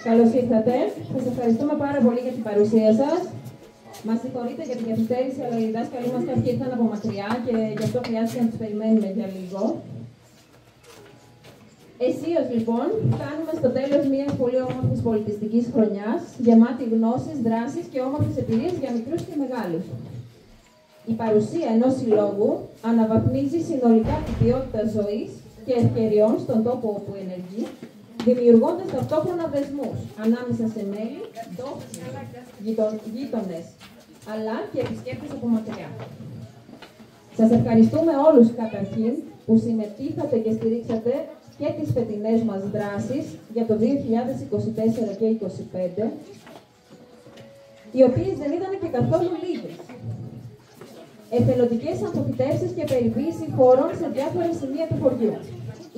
Καλώς ήρθατε. Σας ευχαριστούμε πάρα πολύ για την παρουσία σας. Μας συγχωρείτε για την καθυστέρηση, αλλά οι δάσκαλοι μας κάποιοι ήρθαν από μακριά και γι' αυτό χρειάστηκε να τους περιμένουμε για λίγο. Αισίως, λοιπόν, φτάνουμε στο τέλος μιας πολύ όμορφης πολιτιστικής χρονιάς, γεμάτη γνώσεις, δράσεις και όμορφες εμπειρίες για μικρούς και μεγάλους. Η παρουσία ενός συλλόγου αναβαθμίζει συνολικά την ποιότητα ζωής και ευκαιριών στον τόπο όπου ενεργεί, δημιουργώντας ταυτόχρονα δεσμούς ανάμεσα σε μέλη, γείτονες, αλλά και επισκέπτες από μακριά. Σας ευχαριστούμε όλους καταρχήν που συμμετείχατε και στηρίξατε και τις φετινές μας δράσεις για το 2024 και 2025, οι οποίες δεν ήταν και καθόλου λίγες. Εθελοντικές αμφιτεύσεις και περιποίηση χωρών σε διάφορα σημεία του χωριού.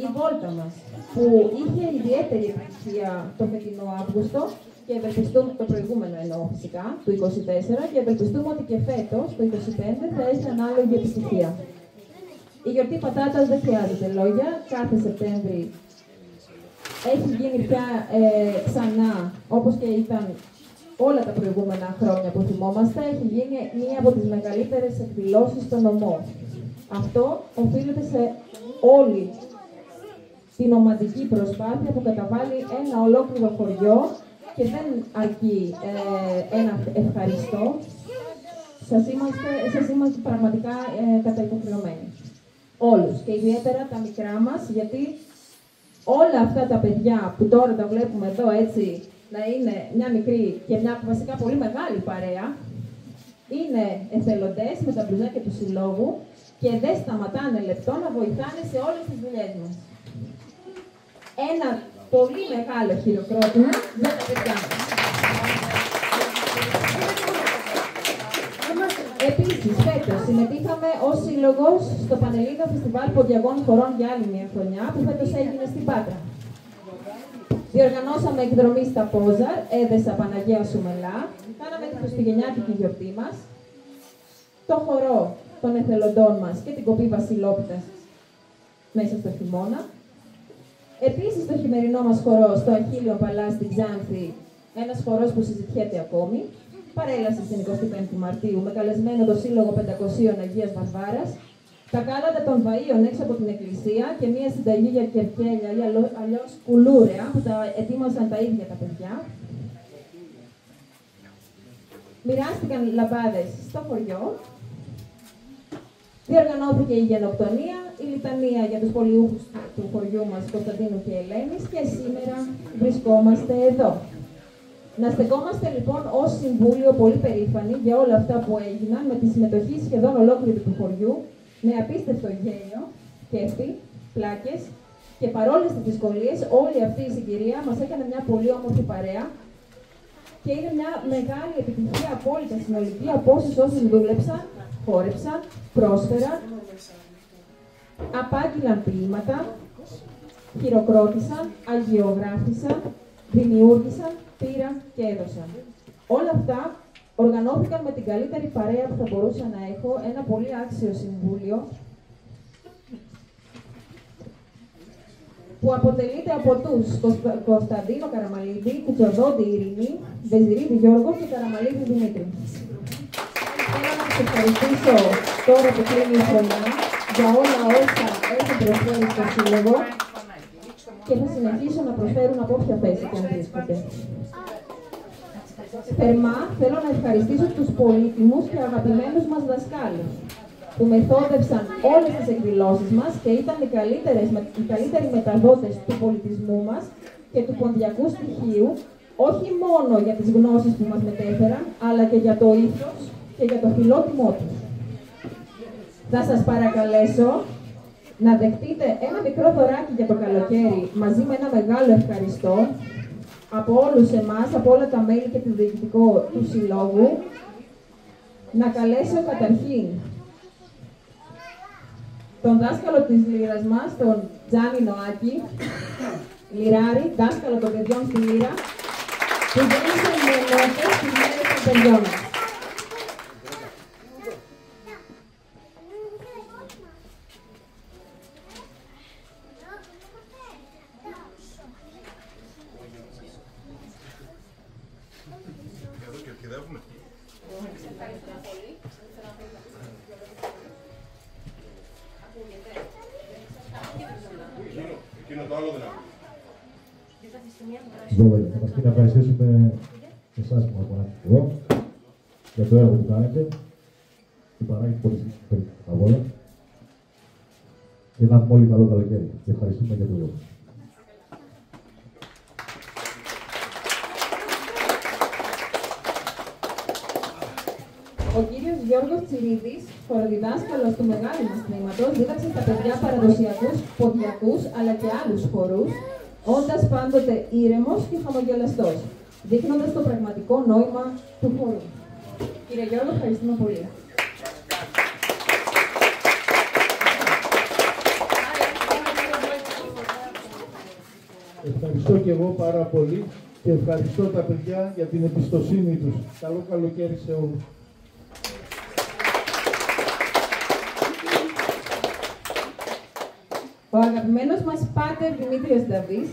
Η βόλτα μας, που είχε ιδιαίτερη επιτυχία το φετινό Αύγουστο και ευελπιστούμε, το προηγούμενο εννοώ φυσικά, του 2024, και ευελπιστούμε ότι και φέτος, το 2025, θα έχει ανάλογη επιτυχία. Η γιορτή πατάτας δεν χρειάζεται λόγια. Κάθε Σεπτέμβρη έχει γίνει πια ξανά, όπως και ήταν όλα τα προηγούμενα χρόνια που θυμόμαστε, έχει γίνει μία από τις μεγαλύτερες εκδηλώσεις στο νομό. Αυτό οφείλεται σε όλη την ομαδική προσπάθεια που καταβάλει ένα ολόκληρο χωριό και δεν αρκεί ένα ευχαριστώ. Σας είμαστε πραγματικά καταυποχρεωμένοι. Όλους και ιδιαίτερα τα μικρά μας, γιατί όλα αυτά τα παιδιά που τώρα τα βλέπουμε εδώ έτσι να είναι μια μικρή και μια βασικά πολύ μεγάλη παρέα, είναι εθελοντές με τα μπλουζάκια του συλλόγου και δεν σταματάνε λεπτό να βοηθάνε σε όλες τις δουλειές μας. Ένα πολύ μεγάλο χειροκρότημα για τα παιδιά μας. Επίσης, φέτος συμμετείχαμε ως σύλλογος στο Πανελλήνιο Φεστιβάλ Ποντιακών Χωρών για άλλη μια χρονιά, που φέτος έγινε στην Πάτρα. Διοργανώσαμε εκδρομή στα Πόζαρ, Έδεσα Παναγία Σουμελά, κάναμε τη χριστουγεννιάτικη γιορτή μας, το χορό των εθελοντών μας και την κοπή βασιλόπιτας μέσα στο χειμώνα. Επίσης, το χειμερινό μας χορό στο Αχίλιο Παλά στην Ξάνθη, ένας χορός που συζητιέται ακόμη. Παρέλαση στην 25η Μαρτίου με καλεσμένο το Σύλλογο 500 Αγίας Βαρβάρας, τα κάλατα των βαΐων έξω από την εκκλησία και μία συνταγή για κερκέλια ή αλλιώς κουλούρεα που τα ετοίμασαν τα ίδια τα παιδιά. Μοιράστηκαν λαμπάδες στο χωριό. Διοργανώθηκε η γενοκτονία, η λιτανία για τους πολιούχους του χωριού μας, Κωνσταντίνου και Ελένης, και σήμερα βρισκόμαστε εδώ. Να στεκόμαστε λοιπόν ως Συμβούλιο πολύ περήφανοι για όλα αυτά που έγιναν, με τη συμμετοχή σχεδόν ολόκληρου του χωριού, με απίστευτο γέλιο, κέφι, πλάκες, και παρόλες τις δυσκολίες, όλη αυτή η συγκυρία μας έκανε μια πολύ όμορφη παρέα και είναι μια μεγάλη επιτυχία απόλυτα συνολική από όσους δούλεψαν, χόρεψαν, πρόσφεραν, απάγγειλαν ποίηματα, χειροκρότησαν, αγιογράφησαν, δημιούργησαν, πήραν και έδωσαν. Όλα αυτά οργανώθηκαν με την καλύτερη παρέα που θα μπορούσα να έχω, ένα πολύ άξιο συμβούλιο, που αποτελείται από τους Κωνσταντίνο Καραμαλίδη, Κουτσοδόντη Ειρήνη, Βεζιρίδη Γιώργο και Καραμαλίδη Δημήτρη. Θέλω να σας ευχαριστήσω τώρα που κλείνει η χρονιά για όλα όσα έχουν προσφέρει στο Σύλλογο και θα συνεχίσω να προσφέρουν από όποια θέση και αν βρίσκονται. Θερμά θέλω να ευχαριστήσω τους πολύτιμους και αγαπημένους μας δασκάλους που μεθόδευσαν όλες τις εκδηλώσεις μας και ήταν οι καλύτεροι μεταδότες του πολιτισμού μας και του ποντιακού στοιχείου, όχι μόνο για τις γνώσεις που μας μετέφεραν, αλλά και για το ήθος και για το φιλότιμό τους. Θα σας παρακαλέσω να δεχτείτε ένα μικρό δωράκι για το καλοκαίρι μαζί με ένα μεγάλο ευχαριστώ από όλους εμάς, από όλα τα μέλη και το διοικητικό του Συλλόγου, να καλέσω καταρχήν τον δάσκαλο της Λύρας μας, τον Τζάνι Νοάκη, λυράρι, δάσκαλο των παιδιών στη Λύρα, που γέννησε με νότες στις μέρες των παιδιών μας. Καταρχήν να ευχαριστήσουμε εσάς που μας μονάχετε εδώ για το έργο που κάνετε, που παράγει πολιτική αγώνα και να έχουμε όλοι καλό καλοκαίρι. Και ευχαριστούμε για το έργο. Ο κύριος Γιώργος Τσιρίδης, χοροδιδάσκαλος του μεγάλου μας τμήματος, δίδαξε στα παιδιά παραδοσιακούς, ποδιακούς αλλά και άλλους χορούς, όντας πάντοτε ήρεμος και χαμογελαστός, δείχνοντας το πραγματικό νόημα του χορού. Κύριε Γιώργο, ευχαριστούμε πολύ. Ευχαριστώ και εγώ πάρα πολύ και ευχαριστώ τα παιδιά για την εμπιστοσύνη τους. Καλό καλοκαίρι σε όλους. Ο αγαπημένος μας Πάτερ Δημήτριος Νταβής,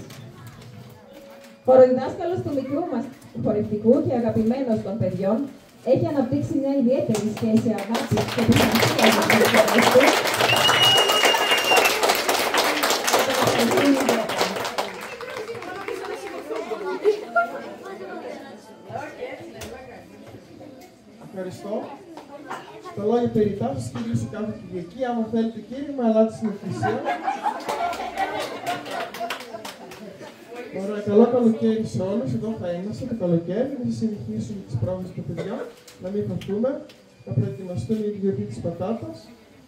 χοροδιδάσκαλος του μικρού μας χορευτικού και αγαπημένος των παιδιών, έχει αναπτύξει μια ιδιαίτερη σχέση αγάπης και πειθαρχίας με τους παιδιές του. Ευχαριστώ. Το λόγιο περιτά σας κυρίσω κάθε Κυριακή. Άμα θέλετε κύριε, με ελάτε στην εκκλησία. Ωραία, καλό καλοκαίρι σε όλους. Εδώ θα είμαστε το καλοκαίρι. Θα συνεχίσουμε τις πρόβες των παιδιών. Να μην χαθούμε. Θα προετοιμαστούμε για τη γιορτή της πατάτας.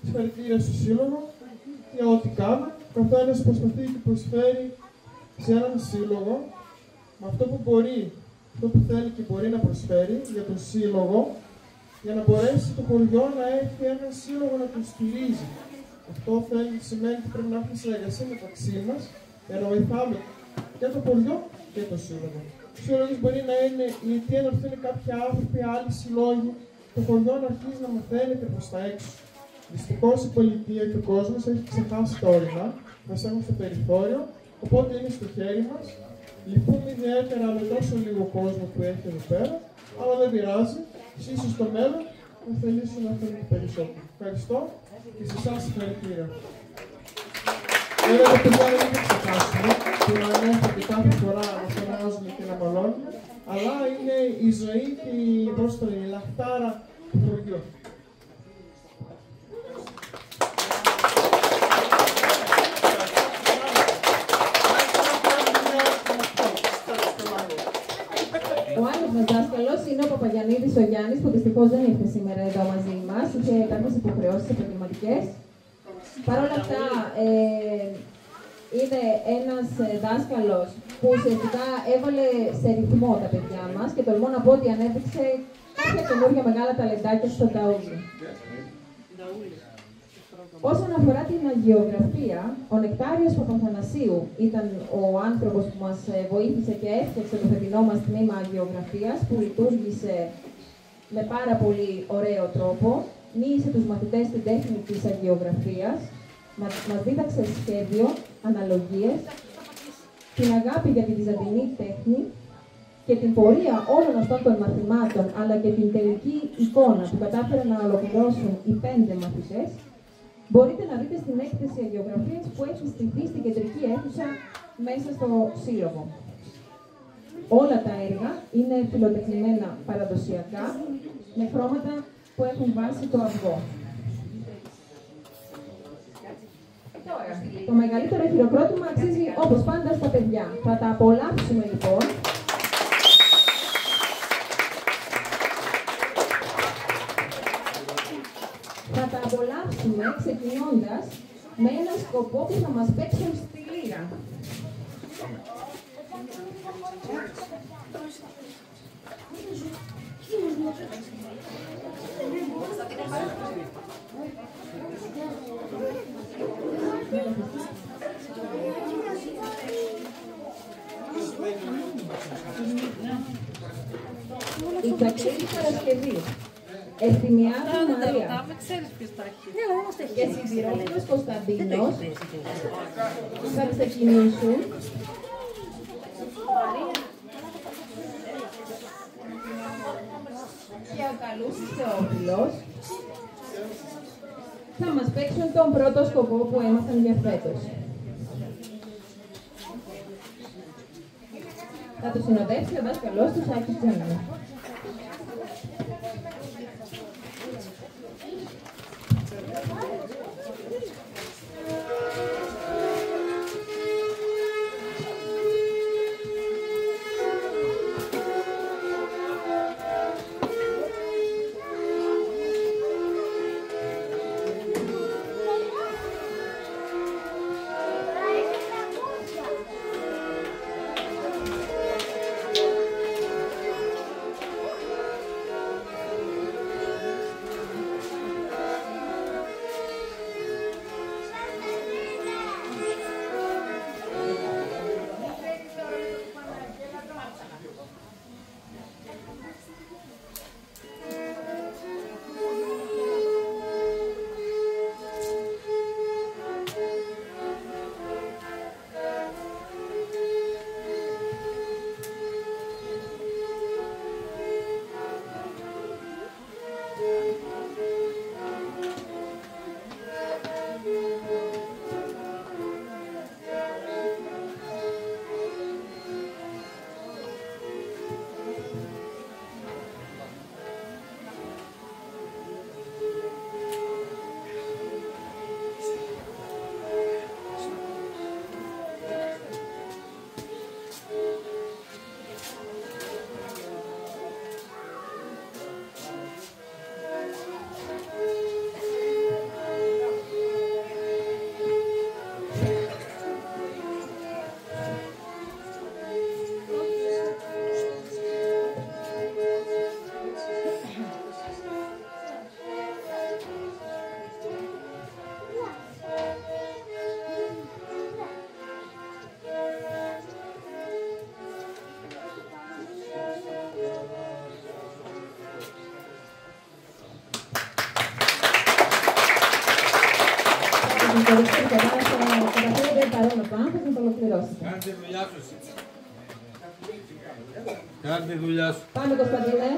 Συγχαρητήρια στο σύλλογο για ό,τι κάνω. Ο καθένας προσπαθεί και προσφέρει σε έναν σύλλογο με αυτό που μπορεί, αυτό που θέλει και μπορεί να προσφέρει για τον σύλλογο, για να μπορέσει το χωριό να έχει έναν σύλλογο να τον στηρίζει. Αυτό σημαίνει ότι πρέπει να έχουμε συνεργασία μεταξύ μας για να βοηθάμε και το χωριό και το σύλλογο. Ο σύλλογος μπορεί να είναι η αιτία να έρθουν κάποιοι άνθρωποι, άλλοι συλλόγοι, το χωριό να αρχίζει να μαθαίνεται προς τα έξω. Δυστυχώς η πολιτεία και ο κόσμος έχει ξεχάσει τα όρια, μας έχουν στο περιθώριο, οπότε είναι στο χέρι μας. Λυπούμε ιδιαίτερα με τόσο λίγο κόσμο που έχει εδώ πέρα, αλλά δεν πειράζει. Ίσως στο μέλλον να θελήσουμε να θέλουμε περισσότερο. Ευχαριστώ και σε εσάς συγχαρητήρια. Βέβαια, τα παιδιά δεν θα ξεχάσουμε, που ανέφερε κάθε φορά να φωνάζουμε και να μαλώνουμε, αλλά είναι η ζωή και η λαχτάρα του χωριού. Ο άλλος μας δάσκαλος είναι ο Παπαγιαννίδης ο Γιάννης, που δυστυχώς δεν ήρθε σήμερα εδώ μαζί μας, είχε κάποιες υποχρεώσεις επαγγελματικές. Παρ' όλα αυτά, είναι ένας δάσκαλος που ουσιαστικά έβαλε σε ρυθμό τα παιδιά μας και τολμώ να πω ότι ανέδειξε κάποια καινούργια μεγάλα ταλεντάκια στο ταούλι. Όσον αφορά την αγιογραφία, ο Νεκτάριος Παπαθανασίου ήταν ο άνθρωπος που μας βοήθησε και έφτιαξε το φετινό μας τμήμα αγιογραφίας, που λειτουργήσε με πάρα πολύ ωραίο τρόπο. Μίλησε τους μαθητές στην τέχνη της αγιογραφίας, μας δίδαξε σχέδιο, αναλογίες, την αγάπη για τη βυζαντινή τέχνη και την πορεία όλων αυτών των μαθημάτων, αλλά και την τελική εικόνα που κατάφεραν να ολοκληρώσουν οι 5 μαθητές, μπορείτε να δείτε στην έκθεση αγιογραφίας που έχει στηθεί στην κεντρική αίθουσα μέσα στο σύλλογο. Όλα τα έργα είναι φιλοτεχνημένα παραδοσιακά, με χρώματα που έχουν βάσει το αυγό. Τώρα, το μεγαλύτερο χειροκρότημα αξίζει όπως πάντα στα παιδιά. Θα τα απολαύσουμε λοιπόν. Θα τα απολαύσουμε ξεκινώντας με ένα σκοπό που θα μας παίξουν στη λύρα. Η Τσακλίδη Παρασκευή. Ευθυμιάδη Μαρία. Και Σιδηρόπουλος Κωνσταντίνος θα ξεκινήσουν και ο Καλούσης Θεόφιλος θα μας παίξουν τον πρώτο σκοπό που έμαθαν για φέτος. Θα τους συνοδεύσει ο δάσκαλός του Άκης Τζέμιλα. Κάντε δουλειά σου. Πάμε, Κωνσταντίνε.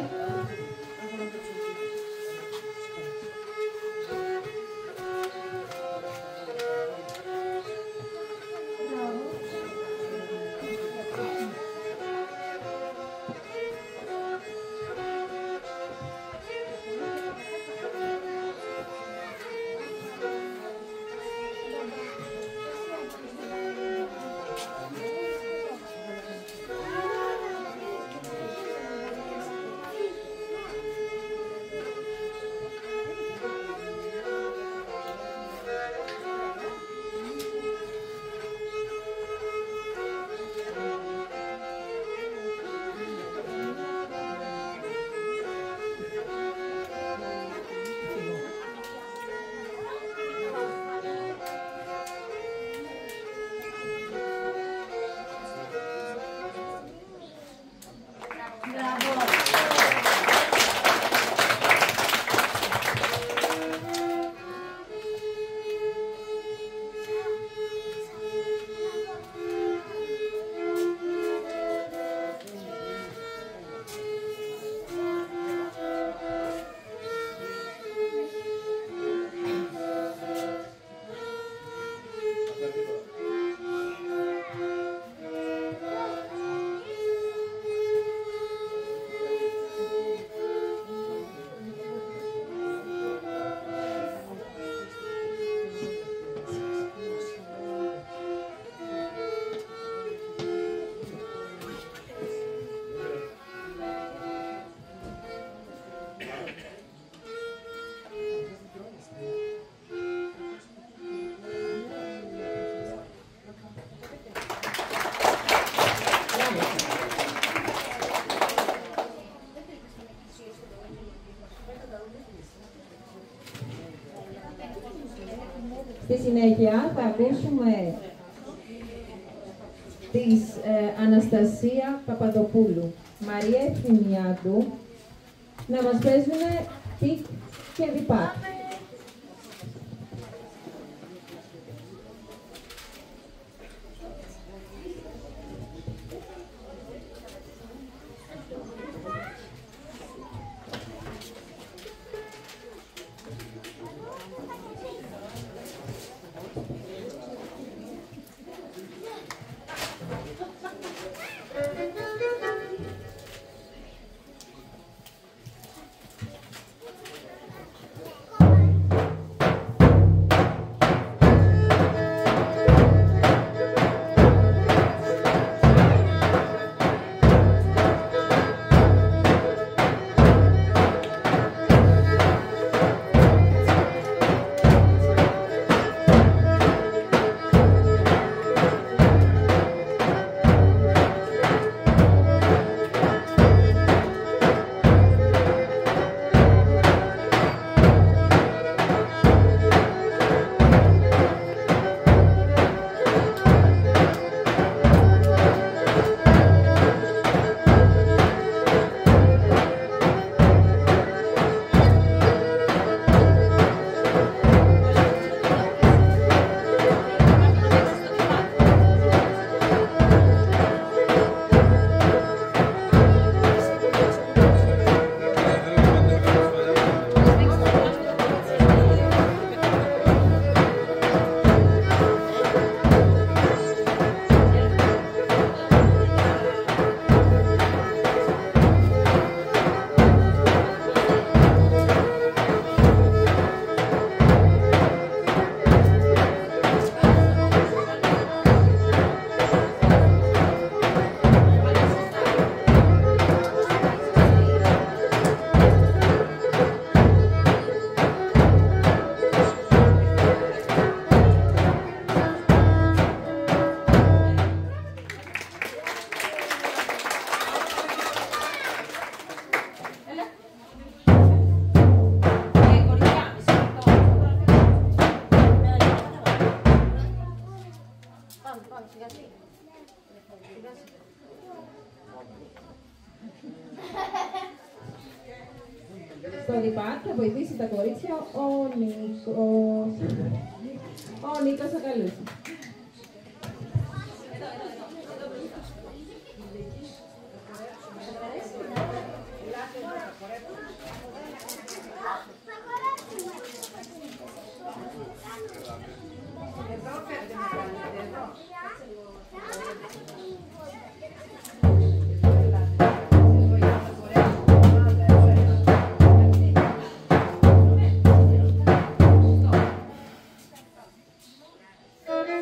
Στη συνέχεια θα ακούσουμε της Αναστασία Παπαδοπούλου, Μαρία Ευθυμιάδου, να μας παίζουν πικ και διπάκ. Στο διπάκ θα βοηθήσει τα κορίτσια ο Νίκος Ακαλούσης. Thank you.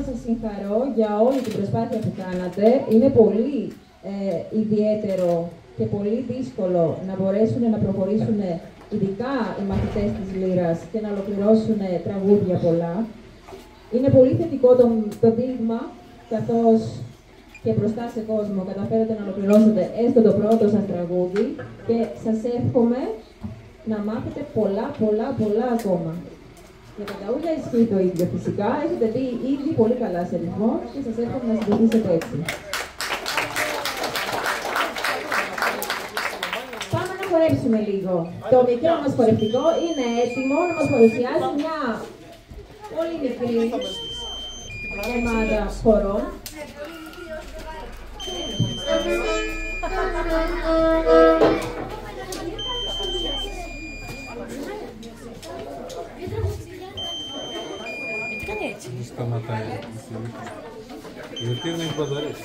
σας συγχαρώ για όλη την προσπάθεια που κάνατε. Είναι πολύ ιδιαίτερο και πολύ δύσκολο να μπορέσουν να προχωρήσουν ειδικά οι μαθητές της Λύρας και να ολοκληρώσουν τραγούδια πολλά. Είναι πολύ θετικό το δείγμα, καθώς και μπροστά σε κόσμο καταφέρετε να ολοκληρώσετε έστω το πρώτο σας τραγούδι και σας εύχομαι να μάθετε πολλά ακόμα. Για τα ταούλια ισχύει το ίδιο φυσικά, έχετε δει ήδη πολύ καλά σε ρυθμό και σας εύχομαι να συνεχίσετε έτσι. Πάμε να χορέψουμε λίγο. Το μικρό μας χορευτικό είναι έτοιμο να μας παρουσιάσει μια πολύ μικρή ομάδα χορών. Σταματάει. Γιατί δεν έχει μπαταρίες.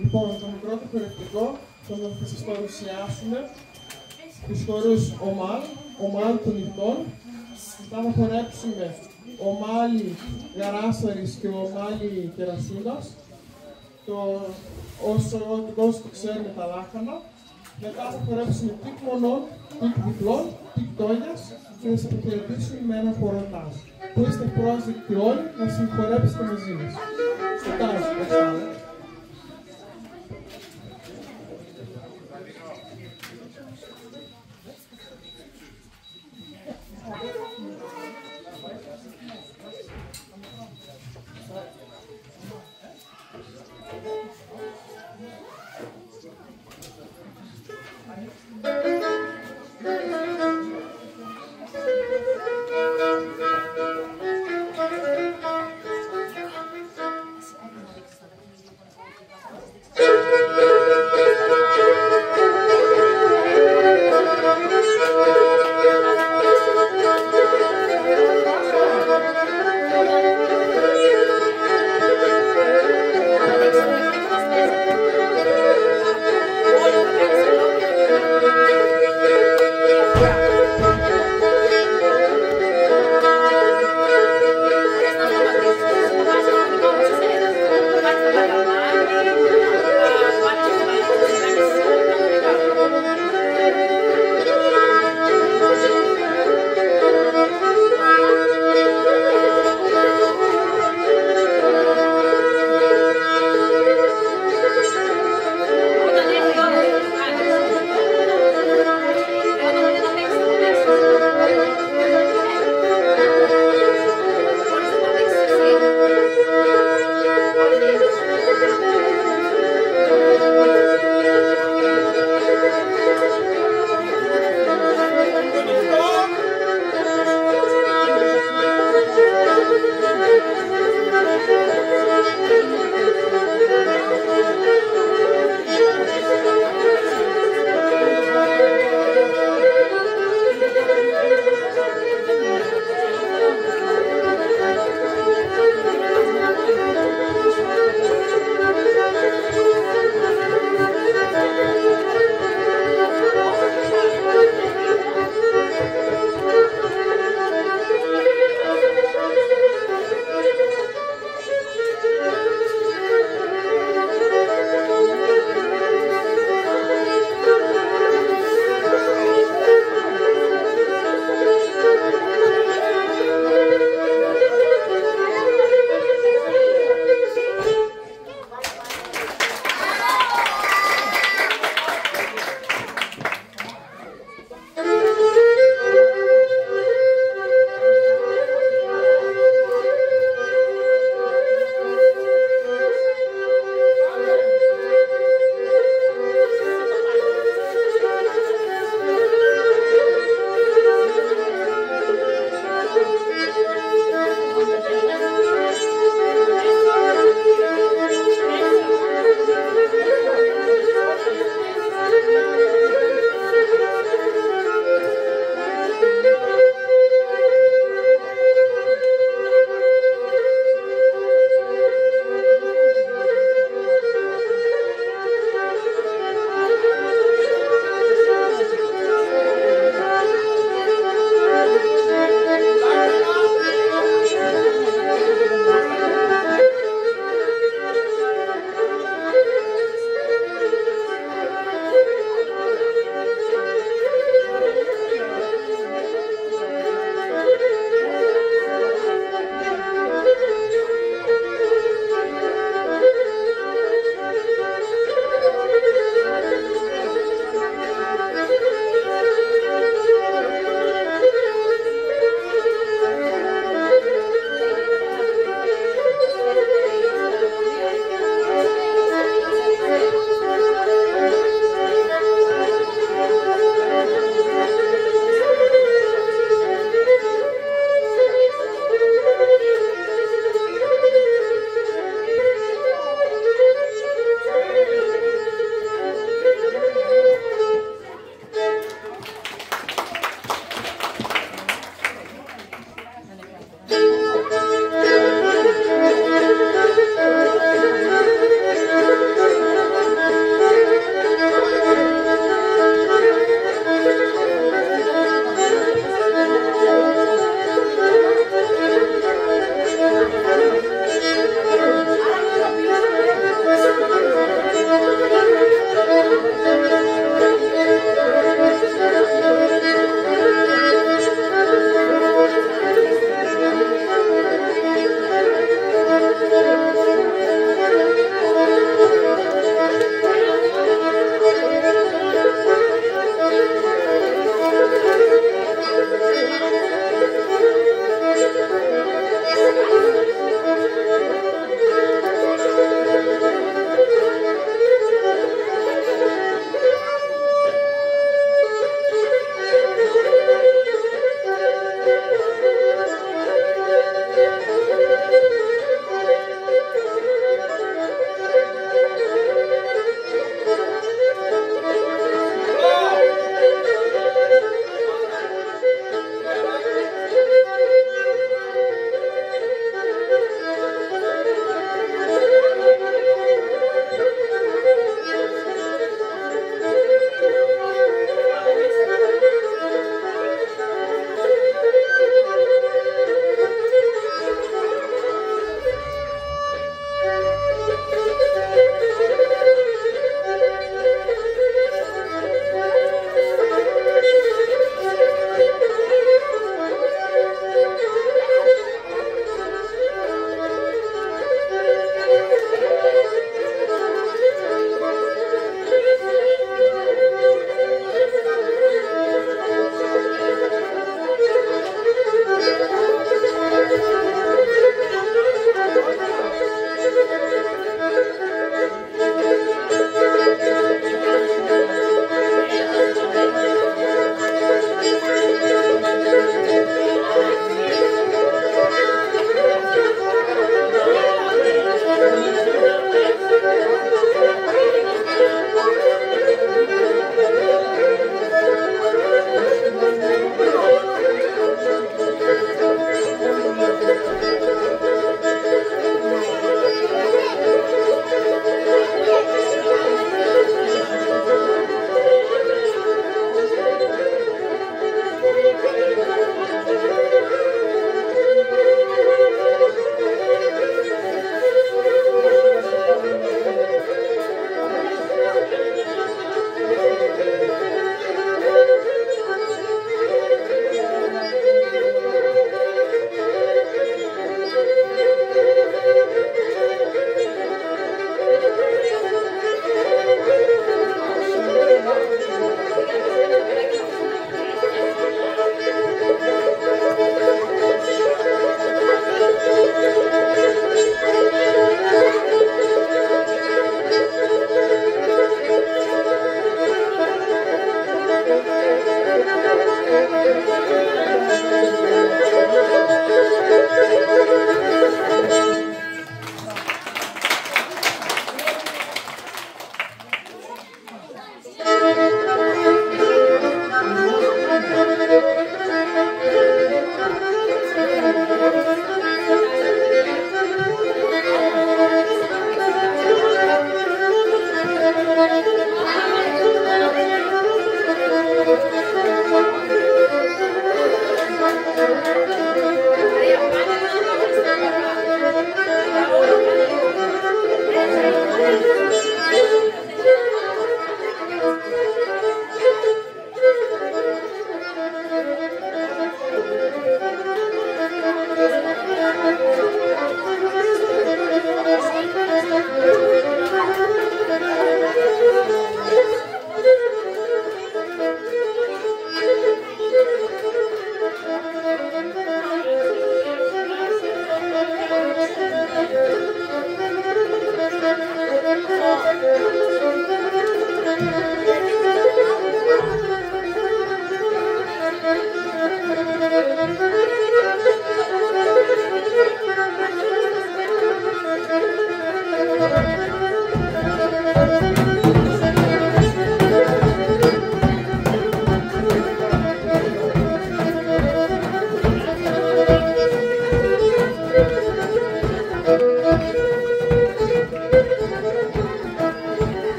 Λοιπόν, το μικρό του χορευτικό θα σας παρουσιάσουμε τους χορούς ομάλ των νυχτών. Θα χορέψουμε ομάλι Γαράσαρης και ομάλι Κερασούδας, όσο το ξέρουμε τα λάχανα. Μετά θα χορέψουμε τικ μονών, τικ διπλών, τικ τόγιας και θα σας αποχαιρετήσουμε με ένα χοροτάζ, που είστε πρόσδεκτοι όλοι να συγχωρέψετε μαζί μας. Στο τάζ,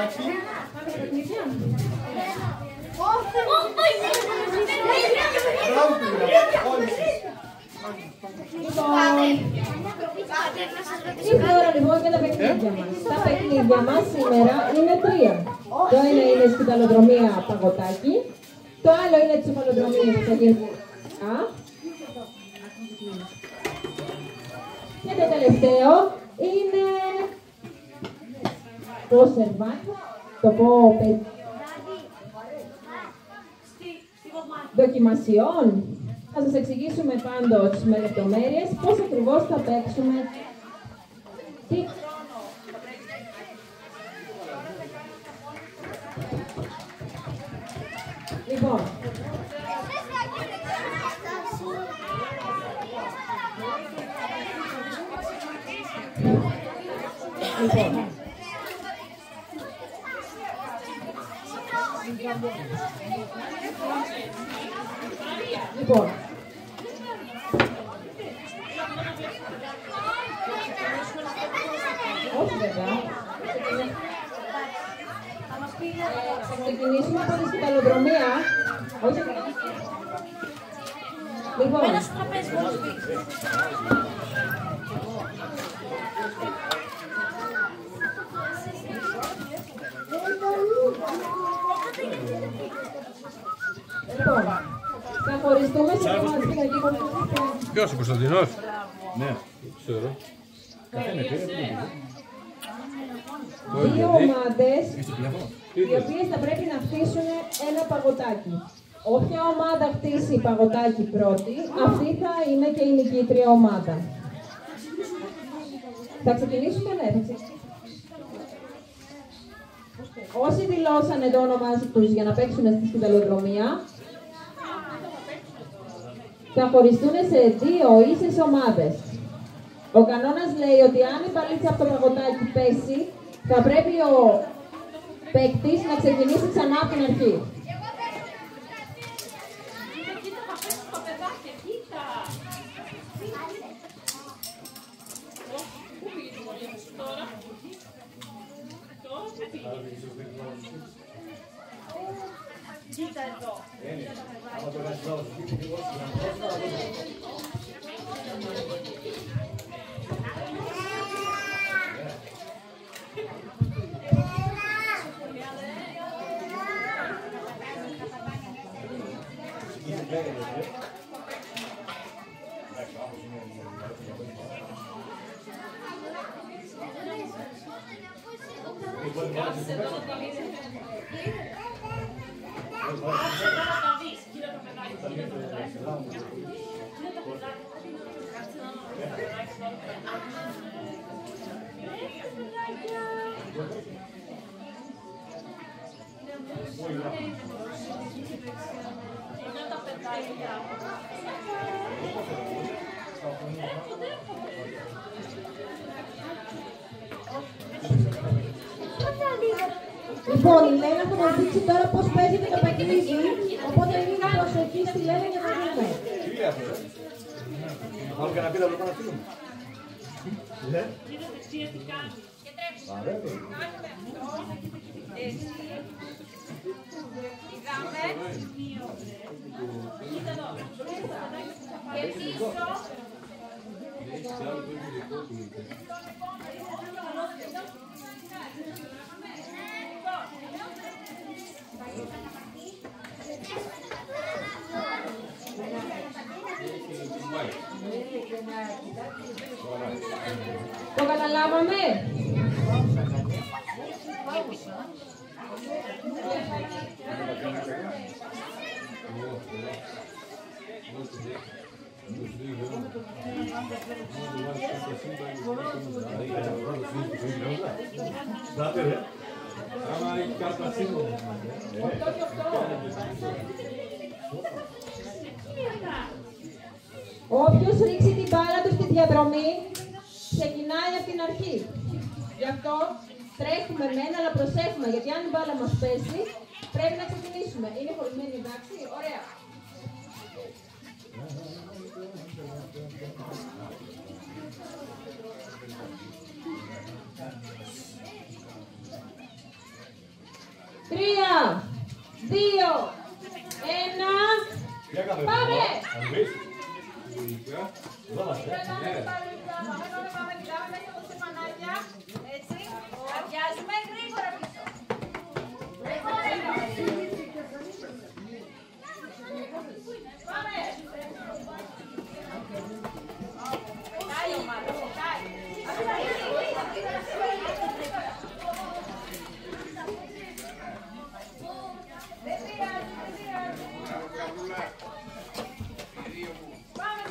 παγωτάκι. Πάμε στα παιχνίδια. Μπράβο, παιδιά. Όλοι σας. Ήρθε η ώρα λοιπόν για τα παιχνίδια μας. Τα παιχνίδια μας σήμερα είναι 3. Το ένα είναι σκηταλοδρομία παγωτάκι. Το άλλο είναι τσιφαλοδρομία που θα γίνει. Και το τελευταίο είναι το σερβάκι, το πω δοκιμασιών. Θα σας εξηγήσουμε πάντως με λεπτομέρειες πώς ακριβώς θα παίξουμε. Λοιπόν, Λοιπόν, όχι βέβαια. Θα ξεκινήσουμε από τη σκηταλοδρομία. Όχι. Λοιπόν. Θα χωριστούμε σε Ποιος, ο Κωνσταντινός? Ναι. Ξέρω. Δύο ομάδες οι οποίες θα πρέπει να χτίσουν ένα παγωτάκι. Όποια ομάδα χτίσει παγωτάκι πρώτη, αυτή θα είναι και η νικήτρια ομάδα. Θα ξεκινήσουμε, ναι, θα ξεκινήσουμε. Όσοι δηλώσανε το όνομά τους για να παίξουν στη σκηταλοδρομία, θα χωριστούν σε 2 ίσες ομάδες. Ο κανόνας λέει ότι αν η μπαλίτσα από το παγωτάκι πέσει, θα πρέπει ο παίκτης να ξεκινήσει ξανά από την αρχή. Κοίτα εδώ. Λοιπόν, η Λένα θα μας δείξει τώρα πώς παίζεται το παιχνίδι, οπότε λίγα προσοχή στη Λένα για να δούμε. Βάλω και να πει τα βλέπω να φύγουμε. Το καταλάβαμε. Άμα έχει κάρτα σίγουρα. 8 και 8. Όποιος ρίξει την μπάλα του στη διαδρομή, ξεκινάει από την αρχή. Γι' αυτό τρέχουμε μεν, αλλά προσέχουμε, γιατί αν η μπάλα μας πέσει, πρέπει να ξεκινήσουμε. Είναι χωρισμένη, εντάξει, ωραία. 2, 1. Πάμε! Πάμε, κοιτάμε μέσα από τις επανάκια. Έτσι. Αδειάζουμε γρήγορα πίσω. Πάμε. Πετάει η ομάδα, πετάει. Δεν πειράζει, δεν πειράζει. Πάμε,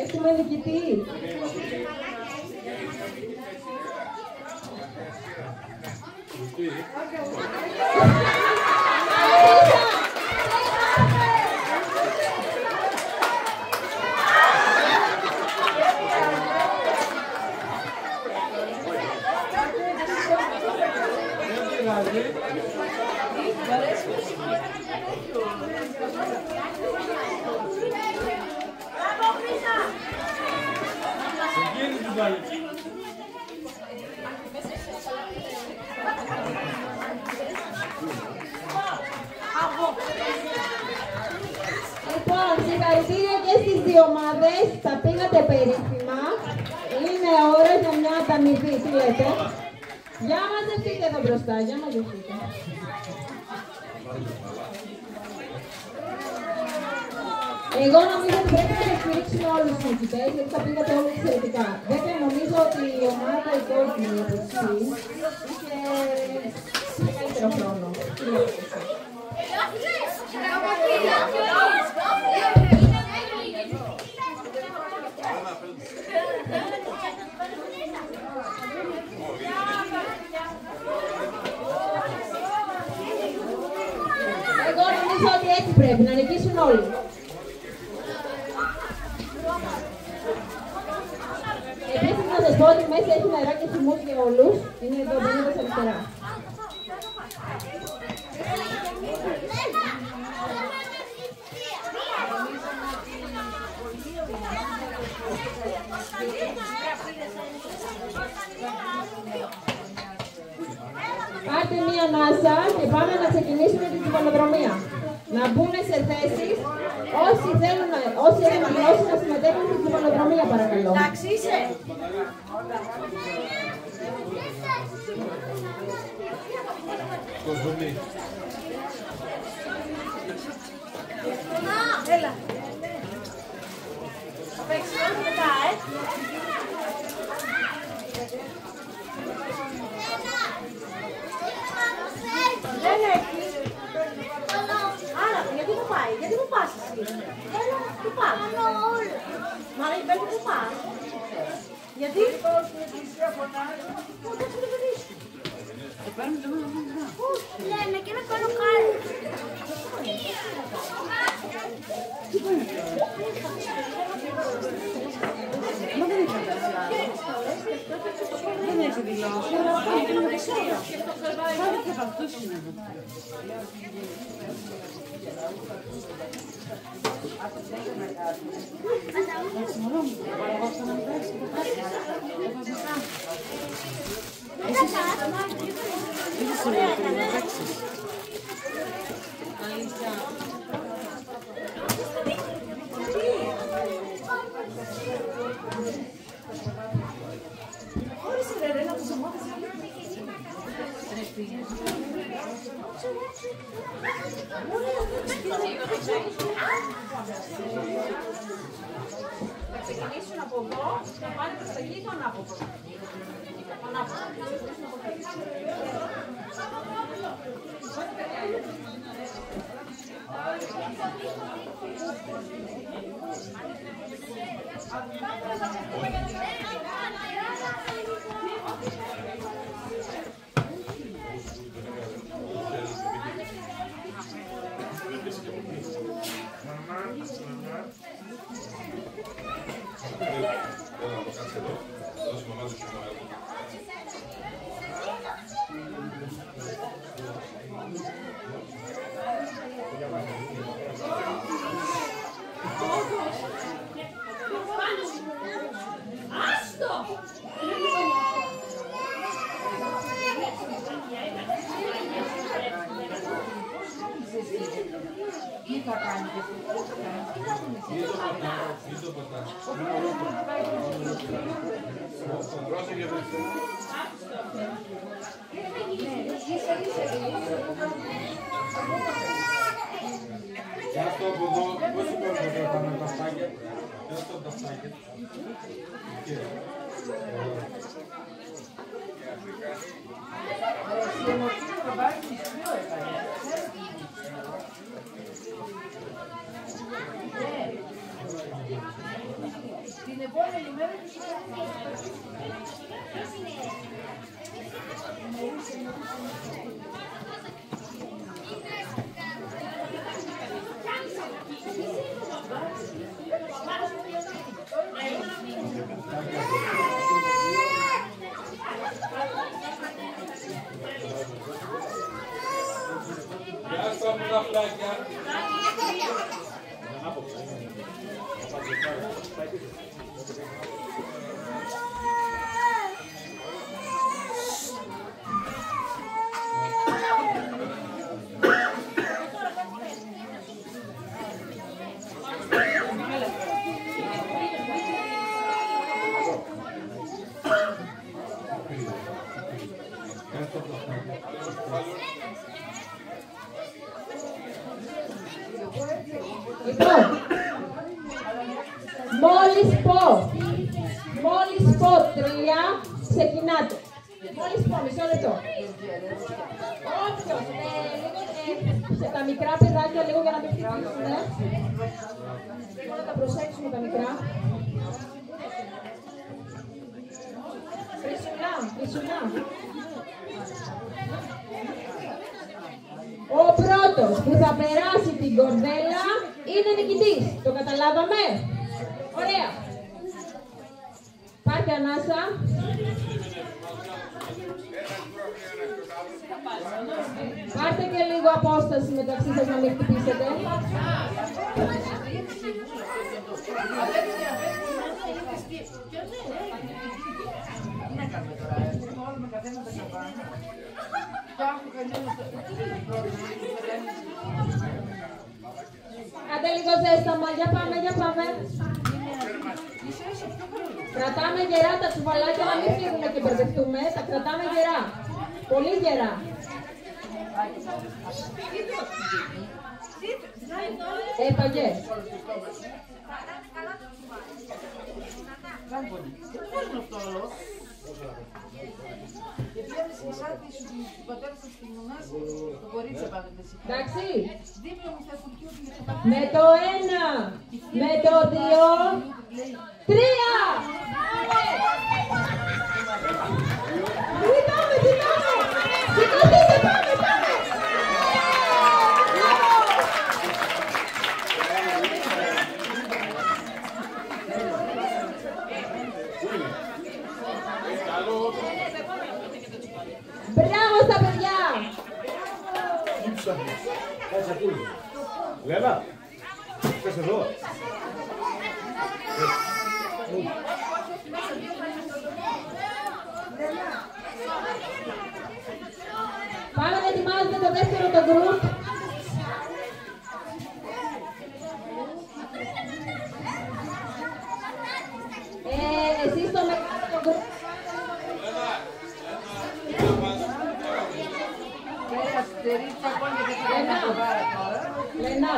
Έχουμε νικητή. Λοιπόν, συγχαρητήρια και στις δύο ομάδες. Τα πήγατε περίφημα. Είναι ώρα για μια ανταμοιβή. Τι λέτε? Για μαζευτείτε εδώ μπροστά. Για μαζευτείτε. Εγώ νομίζω ότι πρέπει να εκπλήξουμε όλους τους νικητές, γιατί τα πήγατε όλοι εξαιρετικά. Βέβαια, νομίζω ότι η ομάδα η κόκκινη από τις είχε καλύτερο χρόνο. Τι λέτε εσείς? Εγώ νομίζω ότι έτσι πρέπει, να νικήσουν όλοι. Επίσης να σας πω ότι μέσα έχει νερά και θυμούς για όλους. Είναι εδώ, μπαίνοντας αριστερά. Πάρτε μία ανάσα και πάμε να ξεκινήσουμε την κυβερνοδρομία. να μπουν σε θέσεις όσοι θέλουν να συμμετέχουν στην κυβερνοδρομία, παρακαλώ. Εντάξει είσαι. Έλα. Θα παίξεις όλους μετά, Δεν έχει. Άρα, γιατί δεν πάει, γιατί δεν πας εσύ. Έλα, τι πας. Μα δεν παίρνει που πας. Γιατί. Εντάξει, δεν παιδί σου. Λένε και να κάνω κάτι. Δεν έχει δηλώσει. Πάλι και από αυτούς είναι. Θα ξεκινήσουν από εδώ και πάνε προς τα εκεί τον άποδο. Τον άποδο. Την επόμενη μέρα του Γεια σας, μουδαφλάκια. Λοιπόν, μόλις πω 3, ξεκινάτε. Μόλις πω, μισό λεπτό. Όποιος, σε τα μικρά παιδάκια λίγο για να μην χτυπήσουν, λίγο να τα προσέξουμε τα μικρά. Φρυσουλά. Ο πρώτος που θα περάσει την κορδέλα είναι νικητής. Το καταλάβαμε? Ωραία. Πάρτε ανάσα. Πάρτε και λίγο απόσταση μεταξύ σας να μην χτυπήσετε. στα μαλλιά, πάμε, για πάμε. Κρατάμε γερά τα τσουβαλάκια, να μην φύγουμε και μπερδευτούμε. Τα κρατάμε γερά. Πολύ γερά. Έπαγε. Εντάξει. Με το 1, με το 2, 3. Κοιτάμε, κοιτάμε. Σηκωθείτε, πάμε, πάμε. Μπράβο στα παιδιά! Λένα, πες εδώ. Πάμε να ετοιμάζουμε το δεύτερο το γκρουπ. Εσείς το μεγάλο γκρουπ. Λένα.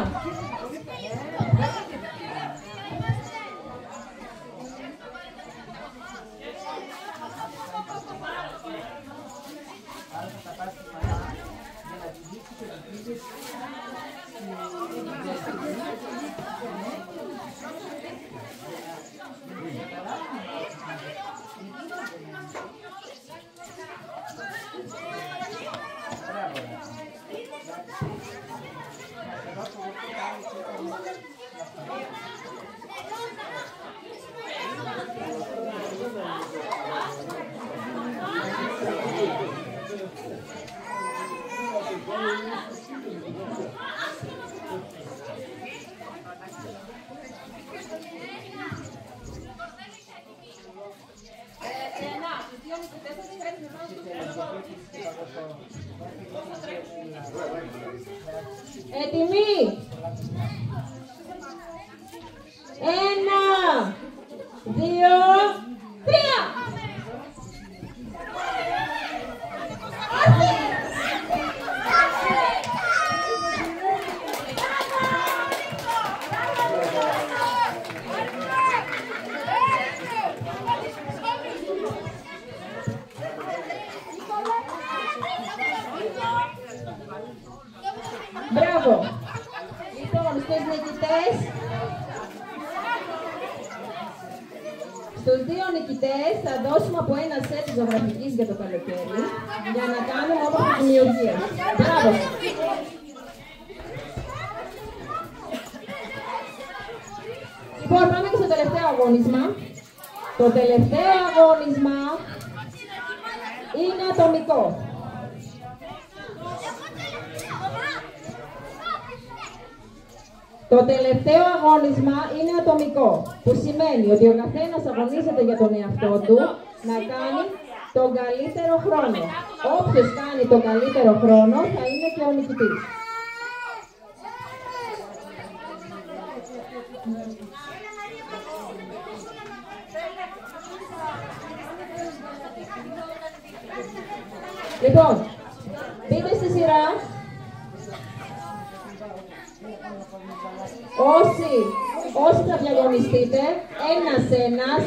Έτοιμοι! 1, 2, 3! Μπράβο! Λοιπόν, στους νικητές, στους δύο νικητές θα δώσουμε από ένα σετ ζωγραφικής για το καλοκαίρι για να κάνουμε όμορφες δημιουργίες. Μπράβο! Λοιπόν, πάμε και στο τελευταίο αγώνισμα. Το τελευταίο αγώνισμα είναι ατομικό. Το τελευταίο αγώνισμα είναι ατομικό, που σημαίνει ότι ο καθένας αγωνίζεται για τον εαυτό του να κάνει τον καλύτερο χρόνο. Όποιος κάνει τον καλύτερο χρόνο θα είναι και ο νικητής. Λοιπόν, μπείτε στη σειρά. Όσοι θα διαγωνιστείτε, ένας.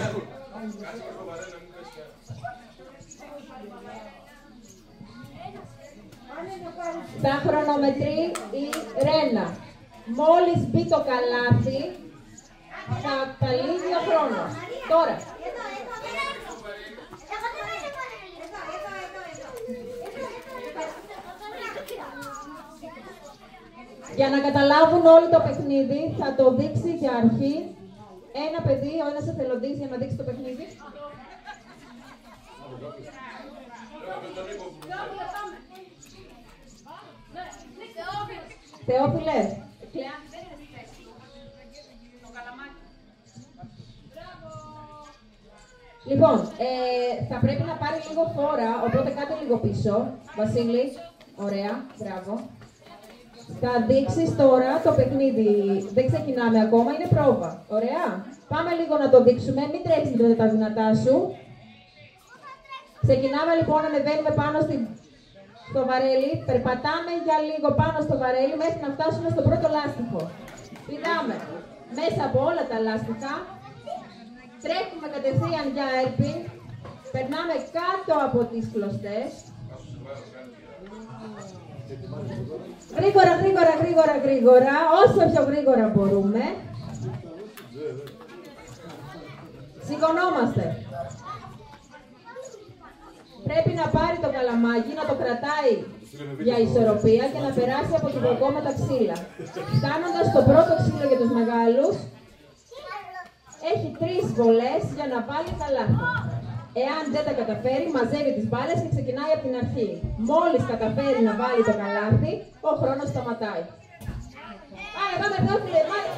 Θα χρονομετρεί η Ρένα. Μόλις μπει το καλάθι, θα καλύβει ο χρόνος. Τώρα. Για να καταλάβουν όλοι το παιχνίδι, θα το δείξει για αρχή ένα παιδί, ο ένας εθελοντής για να δείξει το παιχνίδι. Θεόφιλε. Λοιπόν, θα πρέπει να πάρει λίγο φόρα, οπότε κάτε λίγο πίσω. Βασίλη, ωραία, μπράβο. Θα δείξεις τώρα το παιχνίδι. Δεν ξεκινάμε ακόμα, είναι πρόβα. Ωραία. Πάμε λίγο να το δείξουμε. Μην τρέξεις με τα δυνατά σου. Ξεκινάμε λοιπόν, ανεβαίνουμε πάνω στο βαρέλι. Περπατάμε για λίγο πάνω στο βαρέλι μέχρι να φτάσουμε στο πρώτο λάστιχο. Πηδάμε μέσα από όλα τα λάστιχα. Τρέχουμε κατευθείαν για airpin. Περνάμε κάτω από τις κλωστές. Γρήγορα, γρήγορα, γρήγορα, γρήγορα, όσο πιο γρήγορα μπορούμε. Σηκωνόμαστε. Πρέπει να πάρει το καλαμάκι, να το κρατάει για ισορροπία και να περάσει από το κοκό με τα ξύλα. Φτάνοντας στο πρώτο ξύλο για τους μεγάλους, έχει 3 βολές για να βάλει καλάθι. Εάν δεν τα καταφέρει, μαζεύει τις μπάλες και ξεκινάει από την αρχή. Μόλις καταφέρει να βάλει το καλάθι, ο χρόνος σταματάει. Πάμε, πάμε, Θεόφιλε, πάμε!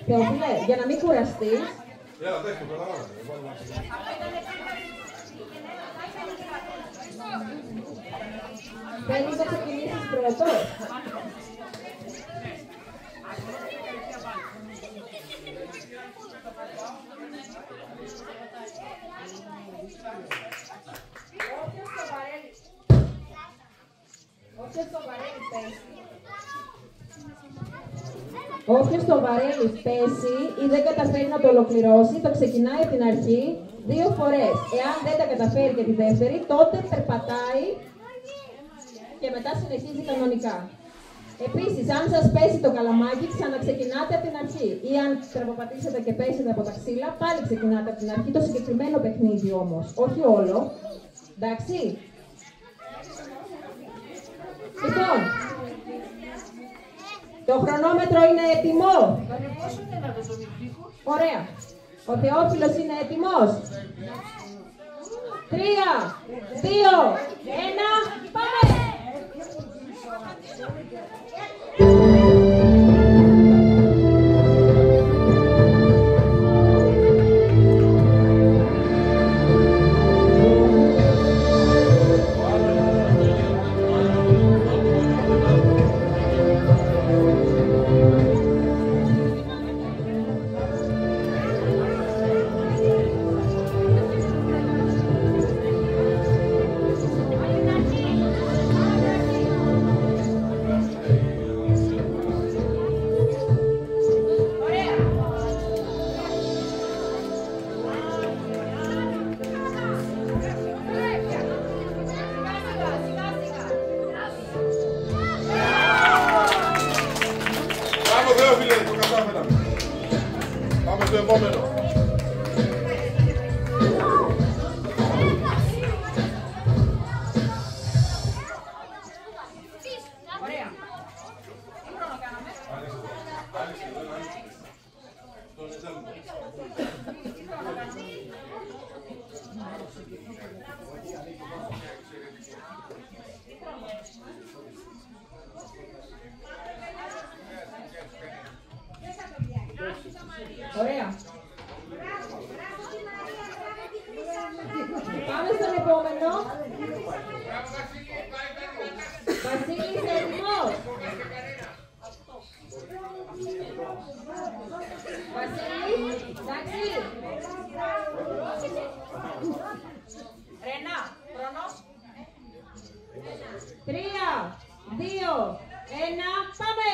Θεόφιλε, για να μην κουραστείς. Θέλεις να ξεκινήσεις πρώτος. Όποιος το βαρέλι πέσει ή δεν καταφέρει να το ολοκληρώσει, το ξεκινάει από την αρχή 2 φορές. Εάν δεν τα καταφέρει και τη δεύτερη, τότε περπατάει και μετά συνεχίζει κανονικά. Επίσης, αν σας πέσει το καλαμάκι, ξαναξεκινάτε από την αρχή. Ή αν τραποπατήσετε και πέσετε από τα ξύλα, πάλι ξεκινάτε από την αρχή. Το συγκεκριμένο παιχνίδι όμως, όχι όλο. Εντάξει. Λοιπόν, το χρονόμετρο είναι έτοιμο. Ωραία. Ο Θεόφιλος είναι έτοιμος. 3, 2, 1, πάμε! Πάμε στο επόμενο. Ωραία. Τι χρόνο κάναμε? Ωραία. Πάμε στον επόμενο. Βασίλης, έτοιμος. Βασίλη, εντάξει. Ρένα, χρόνος. 3, 2, 1, πάμε.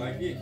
Εκεί.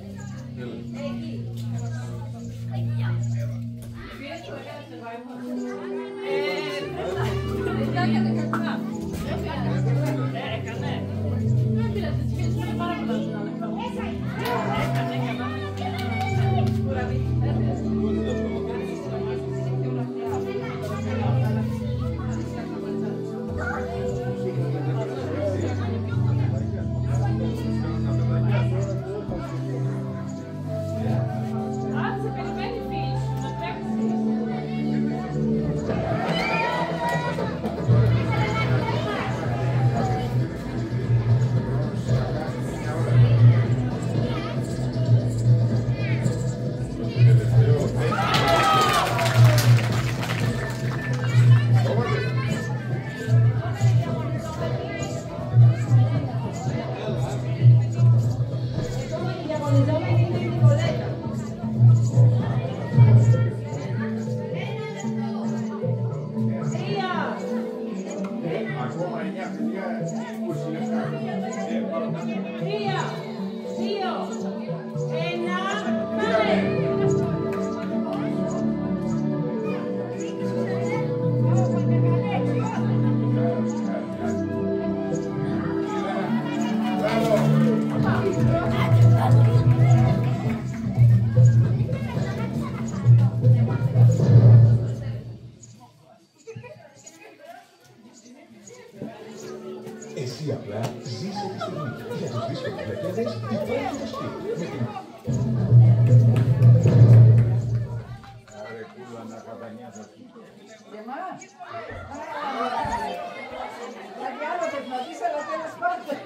Εσύ απλά ζήσε τη στιγμή. Για τους δύσκολους πλακέδες υπάρχει το σπίτι. Άρε κούλα να κατανιάσω. Και εμάς. Δηλαδή άλλο δεν θα δεις, αλλά τέλος πάντων.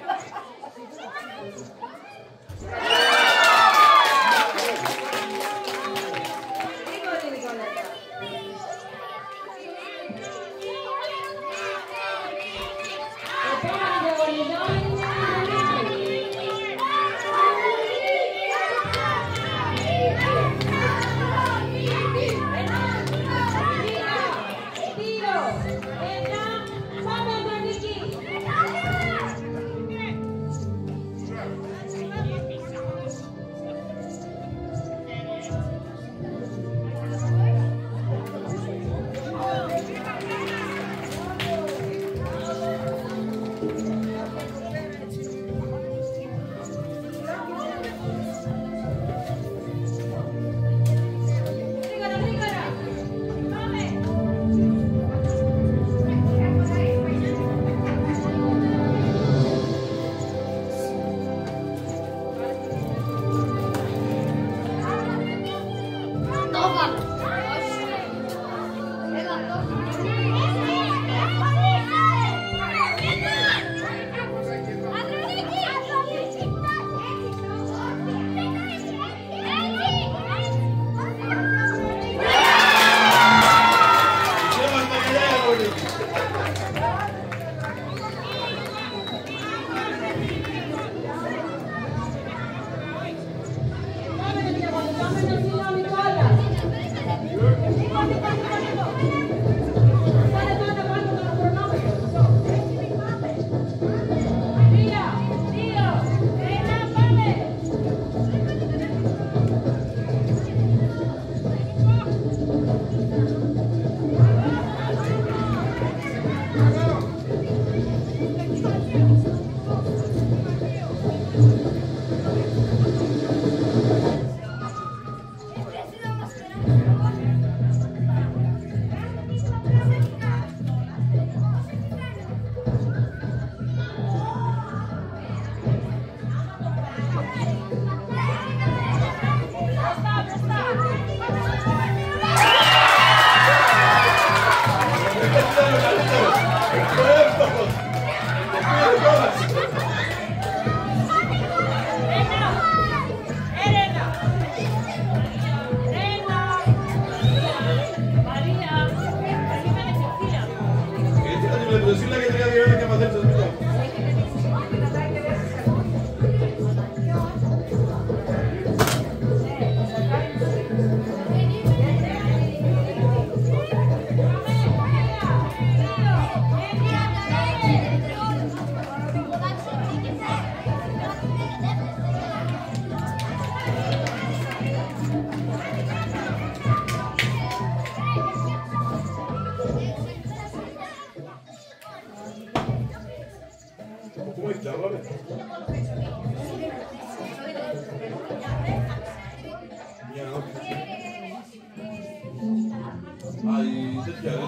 η τέτοια ρε,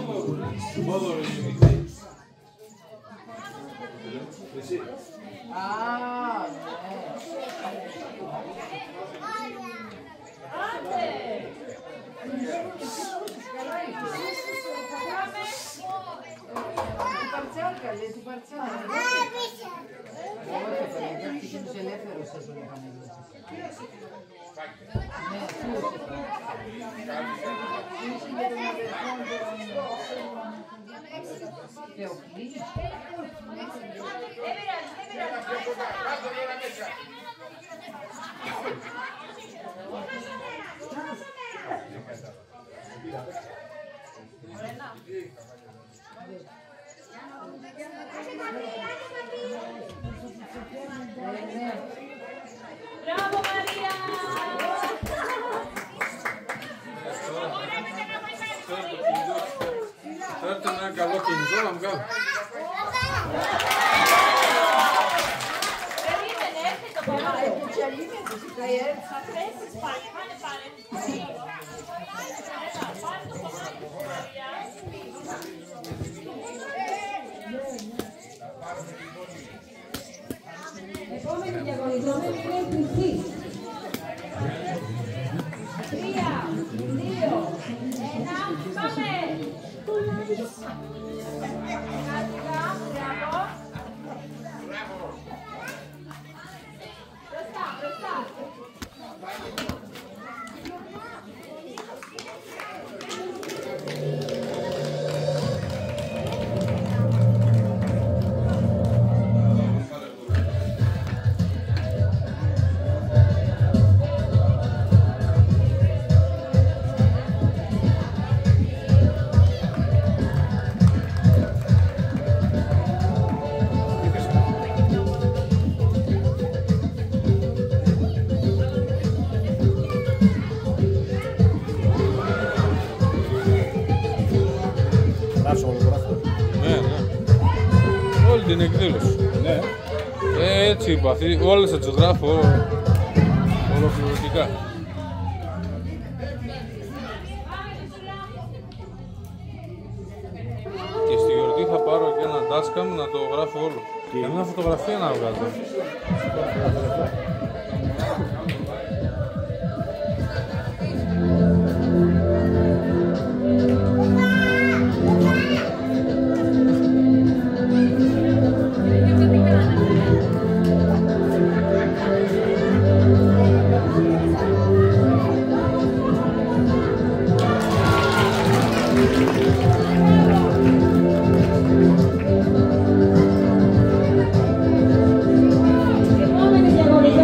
του Βόδωρο η μικρή. Εσύ. Την παρτσάλα. Όχι, τους ελεύθερους σας το είχαμε Μπράβο Μαρία! Φέρτε ένα καλό κινητό να μου κάνω. Περίμενε, έρχεται το πέρα. Θα τρέσεις πάλι, πάνε πάρε. Πάρε το κομμάτι του Μαρία. Επόμενη διαγωνιζόμενη είναι η Χρυσή. 3, 2, 1, πάμε! Κάτιγα, μπράβο. Μπροστά, μπροστά. Όλη την εκδήλωση. Ναι. Έτσι είπα, όλες θα τις γράφω ολοκληρωτικά. Και στη γιορτή θα πάρω και ένα dashcam να το γράφω όλο. Και μια φωτογραφία να βγάζω. Επόμενη διαγωνιζόμενη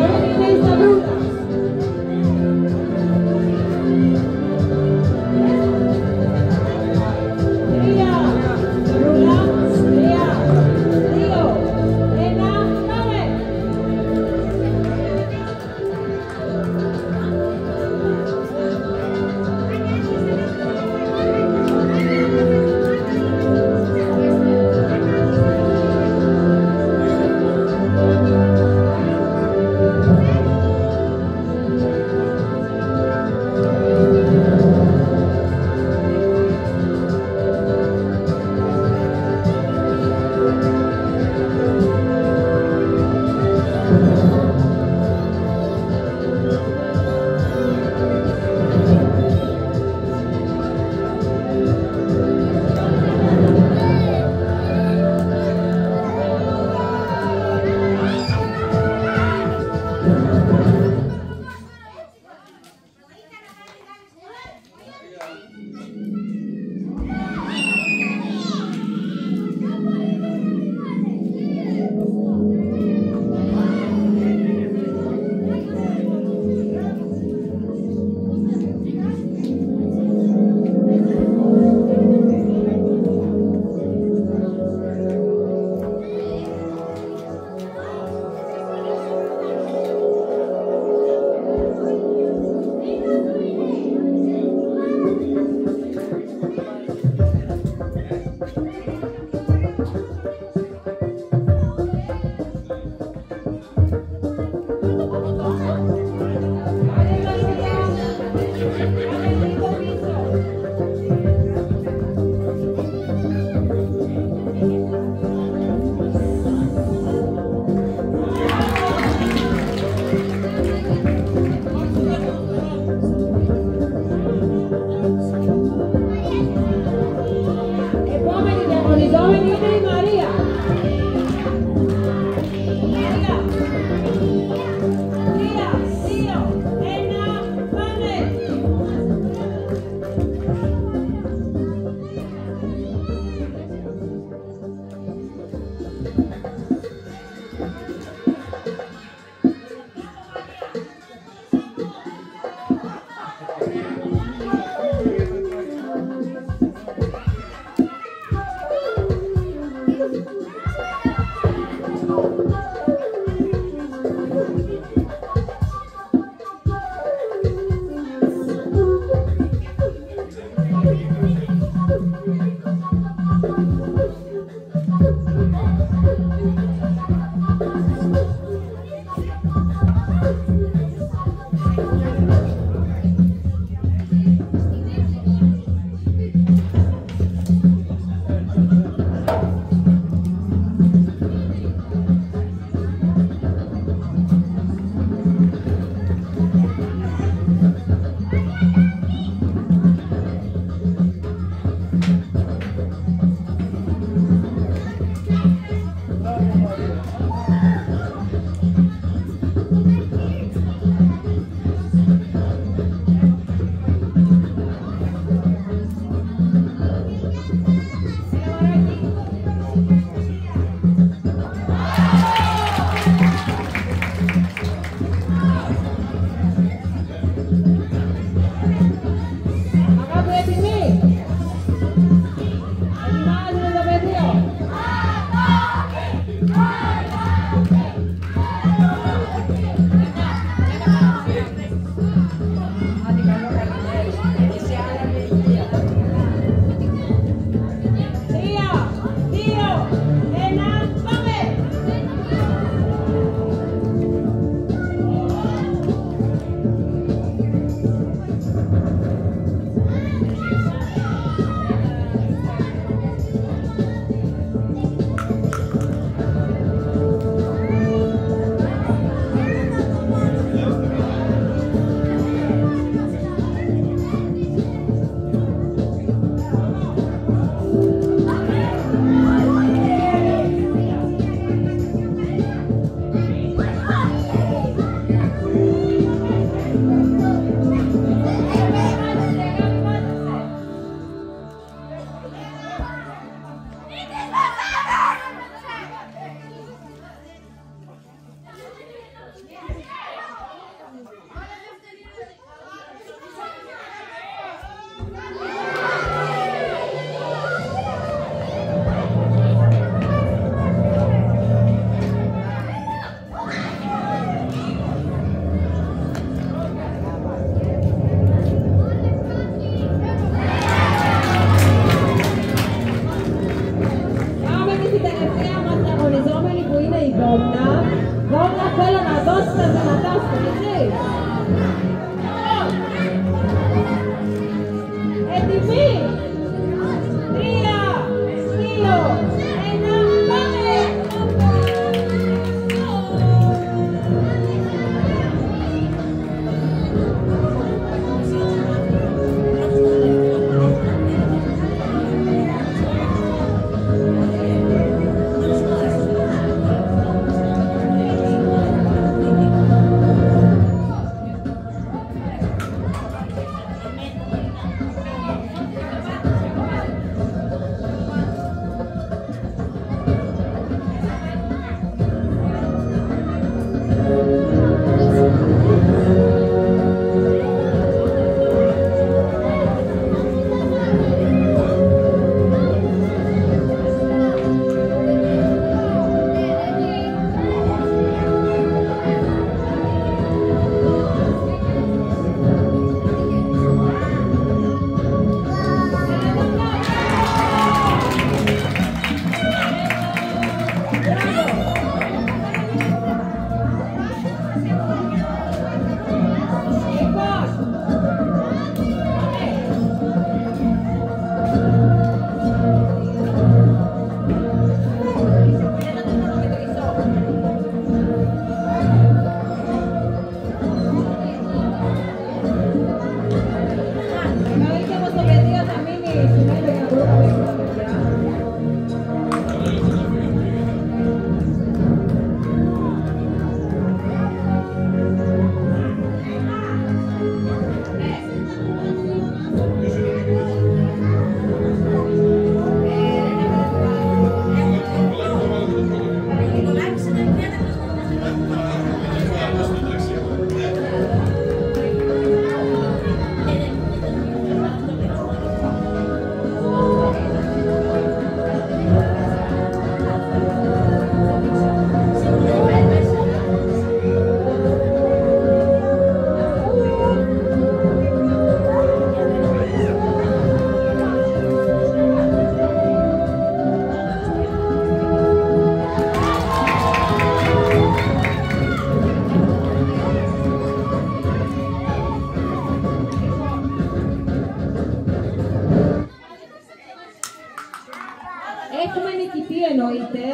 Έχουμε νικητή εννοείται.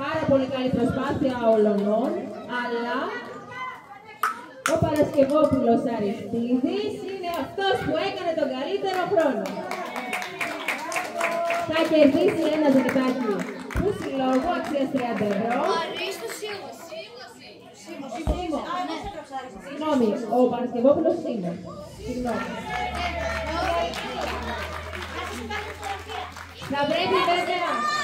Πάρα πολύ καλή προσπάθεια όλων, αλλά ο Παρασκευόπουλος Αριστίδης είναι αυτός που έκανε τον καλύτερο χρόνο. Θα κερδίσει ένα ζευγάκι του συλλόγου αξίας 30 ευρώ. Συγγνώμη, ο Παρασκευόπουλος είναι. Συγγνώμη. Θα πρέπει βέβαια.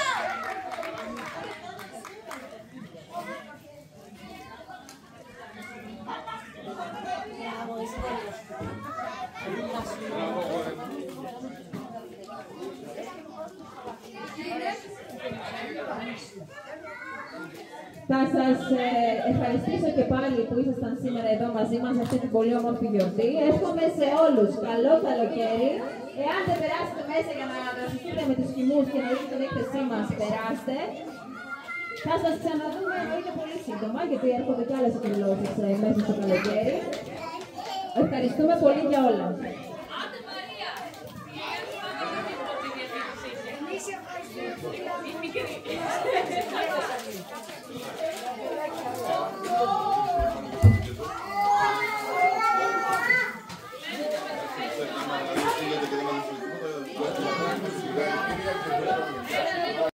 Θα σας ευχαριστήσω και πάλι που ήσασταν σήμερα εδώ μαζί μας σε αυτή την πολύ όμορφη γιορτή. Εύχομαι σε όλους καλό καλοκαίρι. Εάν δεν περάσετε μέσα για να δραστηθείτε με τους χυμούς και να δείτε την έκθεσή μας, περάστε. Θα σας ξαναδούμε εννοείται πολύ σύντομα, γιατί έρχονται και άλλες εκδηλώσεις μέσα στο καλοκαίρι. Ευχαριστούμε πολύ για όλα.